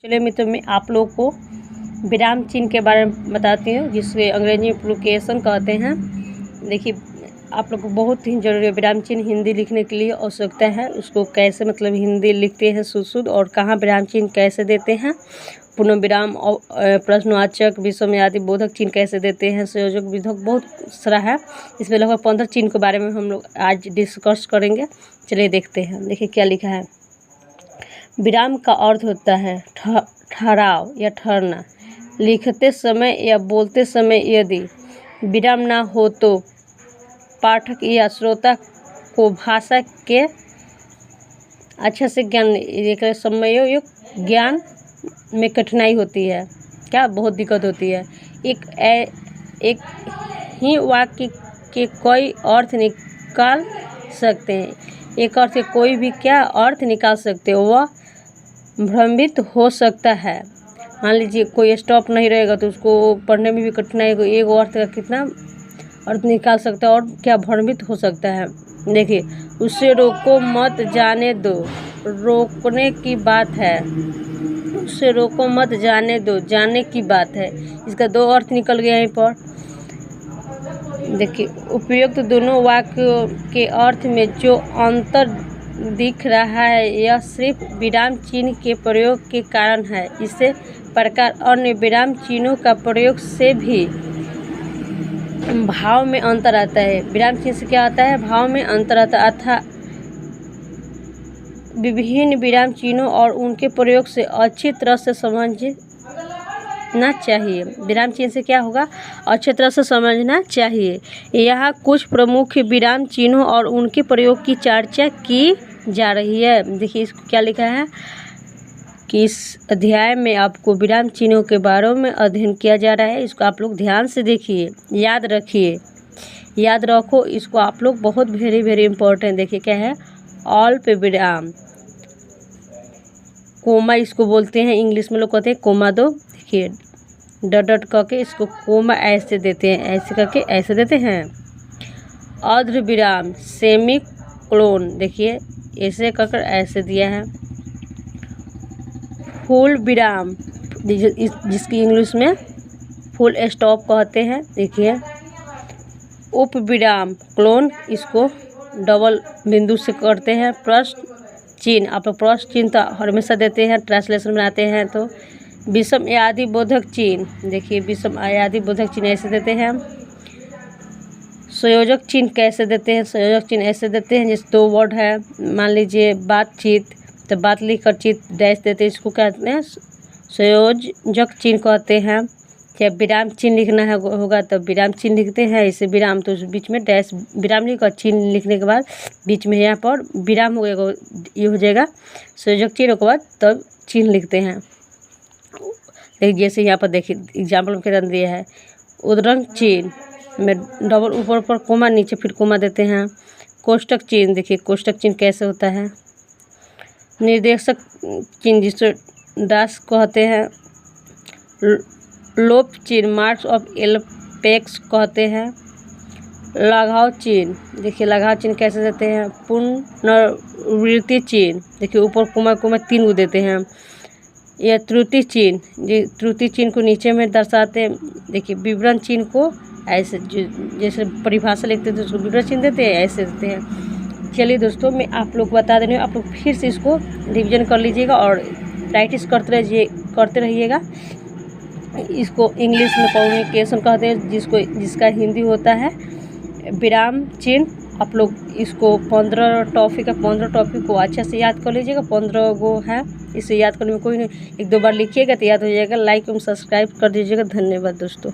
चलिए मित्रों, मैं आप लोगों को विराम चिन्ह के बारे में बताती हूँ, जिसके अंग्रेजी में पुंक्चुएशन कहते हैं। देखिए, आप लोग को बहुत ही जरूरी है विराम चिन्ह हिंदी लिखने के लिए आवश्यकता है। उसको कैसे मतलब हिंदी लिखते हैं शुद्ध और कहाँ विराम चिन्ह कैसे देते हैं, पूर्ण विराम और प्रश्नवाचक, विस्मयादि बोधक चिन्ह कैसे देते हैं, संयोजक विधक, बहुत सारा है। इसमें लगभग 15 चिन्ह के बारे में हम लोग आज डिस्कस करेंगे। चलिए देखते हैं। देखिए क्या लिखा है। विराम का अर्थ होता है ठहराव या ठहरना। लिखते समय या बोलते समय यदि विराम ना हो तो पाठक या श्रोता को भाषा के अच्छे से ज्ञान में कठिनाई होती है। क्या बहुत दिक्कत होती है। एक ही वाक्य के कई अर्थ निकाल सकते हैं। एक अर्थ से कोई भी क्या अर्थ निकाल सकते हो, वह भ्रमित हो सकता है। मान लीजिए कोई स्टॉप नहीं रहेगा तो उसको पढ़ने में भी कठिनाई होगी। एक अर्थ का कितना अर्थ निकाल सकता है और क्या भ्रमित हो सकता है। देखिए, उससे रोको मत जाने दो, रोकने की बात है। उससे रोको मत जाने दो, जाने की बात है। इसका दो अर्थ निकल गया यहीं पर। देखिए, उपयुक्त दोनों वाक्यों के अर्थ में जो अंतर दिख रहा है यह सिर्फ विराम चिन्ह के प्रयोग के कारण है। इसी प्रकार अन्य विराम चिन्हों का प्रयोग से भी भाव में अंतर आता है। विराम चिन्ह से क्या आता है, भाव में अंतर आता है। अर्थात विभिन्न विराम चिन्हों और उनके प्रयोग से अच्छी तरह से समझना चाहिए। विराम चिन्ह से क्या होगा, अच्छी तरह से समझना चाहिए। यहाँ कुछ प्रमुख विराम चिन्हों और उनके प्रयोग की चर्चा की जा रही है। देखिए इसको क्या लिखा है कि इस अध्याय में आपको विराम चिन्हों के बारे में अध्ययन किया जा रहा है। इसको आप लोग ध्यान से देखिए, याद रखिए, याद रखो इसको आप लोग। बहुत वेरी इंपॉर्टेंट। देखिए क्या है, अल्प विराम, कोमा इसको बोलते हैं, इंग्लिश में लोग कहते हैं कोमा दो। देखिए डट करके इसको कोमा ऐसे देते हैं, ऐसे करके ऐसे देते हैं। अर्ध विराम, सेमी कोलन, देखिए ऐसे कर ऐसे दिया है। फुल विराम, जिसकी इंग्लिश में फुल स्टॉप कहते हैं। देखिए उप विराम, क्लोन, इसको डबल बिंदु से करते हैं। प्रश्न चिन्ह, आप लोग प्रश्न चिन्ह तो हमेशा देते हैं, ट्रांसलेशन बनाते हैं तो। विषम आदि बोधक चिन्ह, देखिए विषम आदि बोधक चिन्ह ऐसे देते हैं। संयोजक चिन्ह कैसे देते हैं, संयोजक चिन्ह ऐसे देते हैं। जैसे दो वर्ड है, मान लीजिए बातचीत, तो बात लिख कर चित डैश देते हैं, इसको कहते हैं संयोजक चिन्ह कहते हैं। जब विराम चिन्ह लिखना है होगा तो विराम चिन्ह लिखते हैं। इसे विराम तो बीच में डैश विराम लिखकर चिन्ह लिखने के बाद बीच में यहाँ पर विराम हो जाएगा, ये हो जाएगा संयोजक चिन्ह के बाद तब चिन्ह लिखते हैं। देखिए जैसे यहाँ पर देखिए एग्जाम्पल के अंदर दिया है। उद्धरण चिन्ह में डबल ऊपर पर कोमा, नीचे फिर कोमा देते हैं। कोष्टक चिन्ह, देखिए कोष्टक चिन्ह कैसे होता है। निर्देशक चिन्ह जिसको दास कहते हैं। लोप चिन्ह, मार्क्स ऑफ एलपेक्स कहते हैं। लगाव चिन्ह, देखिए लगाव चिन्ह कैसे देते हैं। पुनरावृत्ति चिन्ह, देखिए ऊपर कोमा कोमा 3 को देते हैं। यह त्रुटि चिन्ह, त्रुटि चिन्ह को नीचे में दर्शाते हैं। देखिए विवरण चिन्ह को ऐसे जैसे परिभाषा लिखते थे उसको विवरण चिन्ह देते हैं, ऐसे देते हैं। चलिए दोस्तों, मैं आप लोग को बता दे रही हूँ, आप लोग फिर से इसको रिवीजन कर लीजिएगा और प्रैक्टिस करते रहिएगा। इसको इंग्लिश में कम्युनिकेशन कहते हैं, जिसका हिंदी होता है विराम चिन्ह। आप लोग इसको 15 टॉपिक को अच्छा से याद कर लीजिएगा। 15 गो है, इसे याद करने में कोई नहीं, 1-2 बार लिखिएगा तो याद हो जाएगा। लाइक एवं सब्सक्राइब कर दीजिएगा। धन्यवाद दोस्तों।